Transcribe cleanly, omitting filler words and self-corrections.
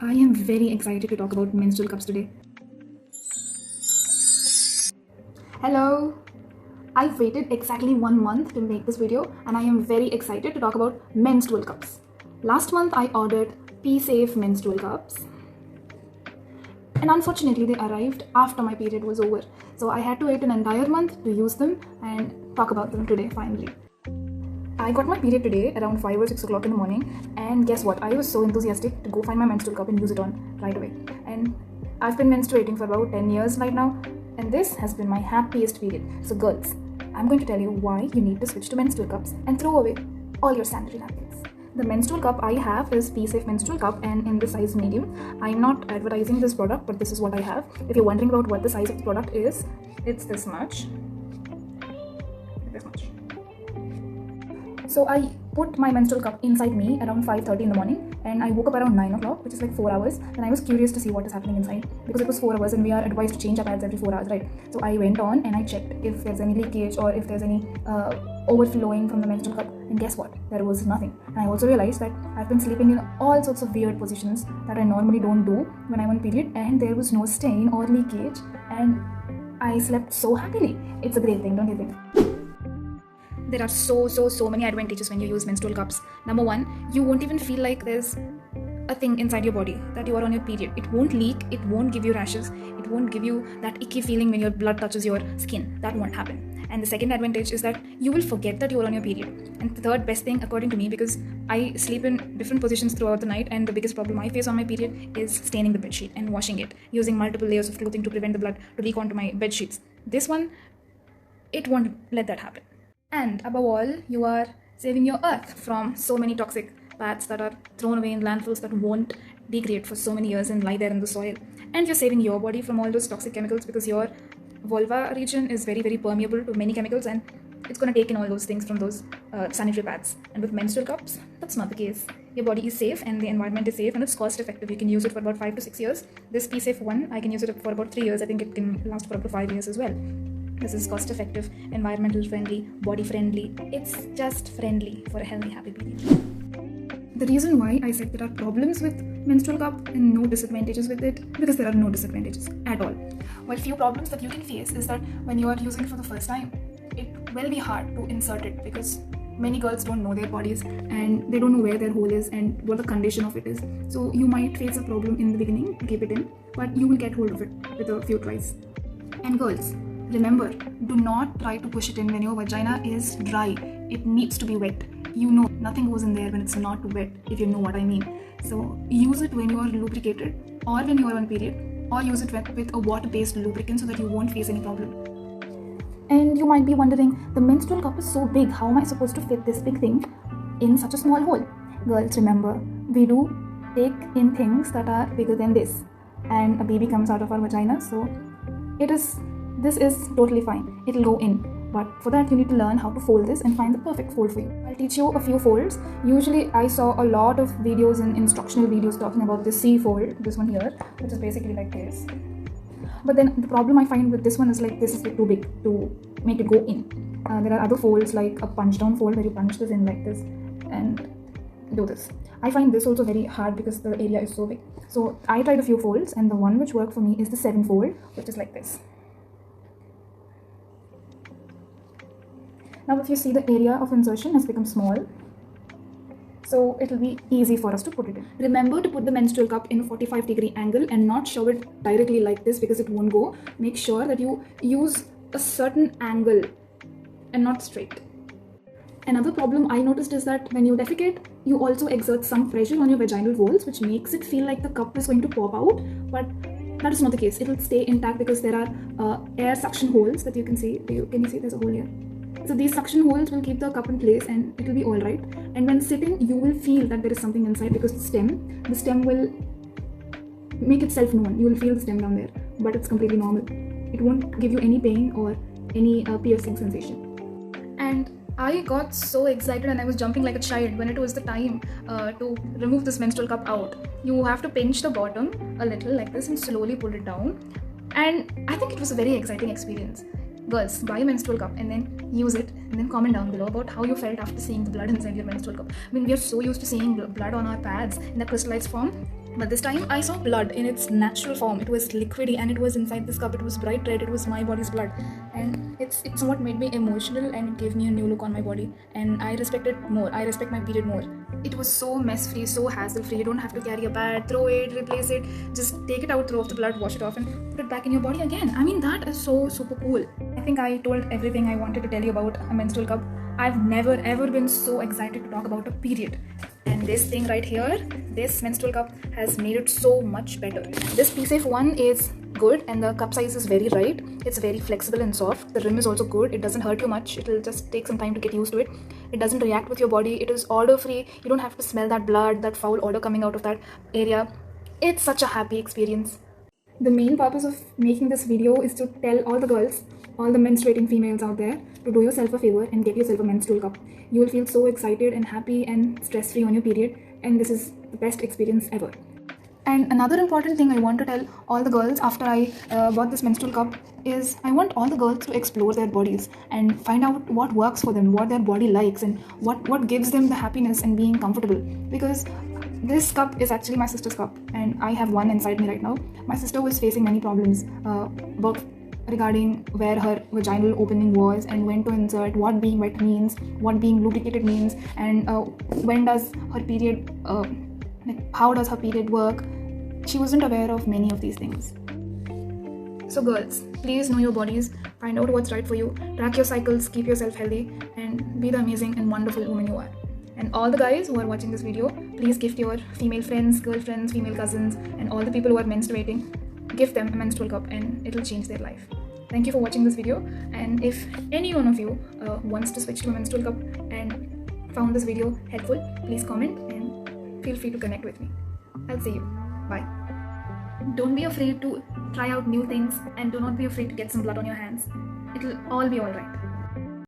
I am very excited to talk about menstrual cups today. Hello! I've waited exactly 1 month to make this video and I am very excited to talk about menstrual cups. Last month I ordered P-Safe menstrual cups and unfortunately they arrived after my period was over. So I had to wait an entire month to use them and talk about them today finally. I got my period today around 5 or 6 o'clock in the morning, and guess what? I was so enthusiastic to go find my menstrual cup and use it on right away. And I've been menstruating for about 10 years right now, and this has been my happiest period. So girls, I'm going to tell you why you need to switch to menstrual cups and throw away all your sanitary napkins. The menstrual cup I have is P-Safe menstrual cup and in the size medium. I'm not advertising this product, but this is what I have. If you're wondering about what the size of the product is, it's this much. So I put my menstrual cup inside me around 5:30 in the morning and I woke up around 9 o'clock, which is like 4 hours, and I was curious to see what is happening inside because it was 4 hours and we are advised to change our pads every 4 hours, right? So I went on and I checked if there's any leakage or if there's any overflowing from the menstrual cup, and guess what? There was nothing. And I also realized that I've been sleeping in all sorts of weird positions that I normally don't do when I'm on period, and there was no stain or leakage and I slept so happily. It's a great thing, don't you think? There are so many advantages when you use menstrual cups. Number one, you won't even feel like there's a thing inside your body that you are on your period. It won't leak, it won't give you rashes, it won't give you that icky feeling when your blood touches your skin. That won't happen. And the second advantage is that you will forget that you are on your period. And the third best thing, according to me, because I sleep in different positions throughout the night, and the biggest problem I face on my period is staining the bedsheet and washing it, using multiple layers of clothing to prevent the blood to leak onto my bed sheets. This one, it won't let that happen. And above all, you are saving your earth from so many toxic pads that are thrown away in landfills that won't degrade for so many years and lie there in the soil. And you're saving your body from all those toxic chemicals because your vulva region is very permeable to many chemicals, and it's going to take in all those things from those sanitary pads. And with menstrual cups, that's not the case. Your body is safe and the environment is safe and it's cost effective. You can use it for about 5 to 6 years. This P-Safe one, I can use it for about 3 years. I think it can last for up to 5 years as well. This is cost effective, environmental friendly, body friendly. It's just friendly for a healthy, happy period. The reason why I said there are problems with menstrual cup and no disadvantages with it, because there are no disadvantages at all. Well, few problems that you can face is that when you are using it for the first time, it will be hard to insert it because many girls don't know their bodies and they don't know where their hole is and what the condition of it is. So you might face a problem in the beginning to keep it in, but you will get hold of it with a few tries. And girls, remember, do not try to push it in when your vagina is dry. It needs to be wet. You know, nothing goes in there when it's not wet, if you know what I mean. So use it when you are lubricated or when you are on period, or use it with a water-based lubricant so that you won't face any problem. And you might be wondering, the menstrual cup is so big, how am I supposed to fit this big thing in such a small hole? Girls, remember, we do take in things that are bigger than this, and a baby comes out of our vagina, so this is totally fine. It'll go in. But for that, you need to learn how to fold this and find the perfect fold for you. I'll teach you a few folds. Usually, I saw a lot of videos and instructional videos talking about the C fold, this one here, which is basically like this. But then the problem I find with this one is like this is too big to make it go in. There are other folds like a punch down fold where you punch this in like this and do this. I find this also very hard because the area is so big. So I tried a few folds, and the one which worked for me is the 7 fold, which is like this. Now if you see, the area of insertion has become small, so it will be easy for us to put it in. Remember to put the menstrual cup in a 45-degree angle and not shove it directly like this because it won't go. Make sure that you use a certain angle and not straight. Another problem I noticed is that when you defecate, you also exert some pressure on your vaginal walls, which makes it feel like the cup is going to pop out, but that is not the case. It will stay intact because there are air suction holes that you can see. Can you see there's a hole here? So these suction holes will keep the cup in place and it will be alright. And when sitting, you will feel that there is something inside because the stem will make itself known. You will feel the stem down there, but it's completely normal. It won't give you any pain or any piercing sensation. And I got so excited and I was jumping like a child when it was the time to remove this menstrual cup out. You have to pinch the bottom a little like this and slowly pull it down. And I think it was a very exciting experience. Girls, buy a menstrual cup and then use it, and then comment down below about how you felt after seeing the blood inside your menstrual cup. I mean, we are so used to seeing blood on our pads in that crystallized form, but this time I saw blood in its natural form. It was liquidy and it was inside this cup. It was bright red. It was my body's blood, and it's what made me emotional, and it gave me a new look on my body, and I respect it more. I respect my period more. It was so mess free, so hassle free. You don't have to carry a pad, throw it, replace it. Just take it out, throw off the blood, wash it off, and put it back in your body again. I mean, that is so super cool. I think I told everything I wanted to tell you about a menstrual cup. I've never ever been so excited to talk about a period. And this thing right here, this menstrual cup has made it so much better. This P-Safe one is good, and the cup size is very right. It's very flexible and soft. The rim is also good. It doesn't hurt you much. It'll just take some time to get used to it. It doesn't react with your body. It is odor free. You don't have to smell that blood, that foul odor coming out of that area. It's such a happy experience. The main purpose of making this video is to tell all the girls, all the menstruating females out there, to do yourself a favor and get yourself a menstrual cup. You will feel so excited and happy and stress-free on your period, and this is the best experience ever. And another important thing I want to tell all the girls after I bought this menstrual cup is I want all the girls to explore their bodies and find out what works for them, what their body likes, and what gives them the happiness and being comfortable. Because this cup is actually my sister's cup, and I have one inside me right now. My sister was facing many problems regarding where her vaginal opening was and when to insert, what being wet means, what being lubricated means, and when does her period, how does her period work. She wasn't aware of many of these things. So girls, please know your bodies, find out what's right for you, track your cycles, keep yourself healthy, and be the amazing and wonderful woman you are. And all the guys who are watching this video, please gift your female friends, girlfriends, female cousins, and all the people who are menstruating, gift them a menstrual cup and it'll change their life. Thank you for watching this video, and if any one of you wants to switch to a menstrual cup and found this video helpful, please comment and feel free to connect with me. I'll see you. Bye. Don't be afraid to try out new things, and do not be afraid to get some blood on your hands. It'll all be alright.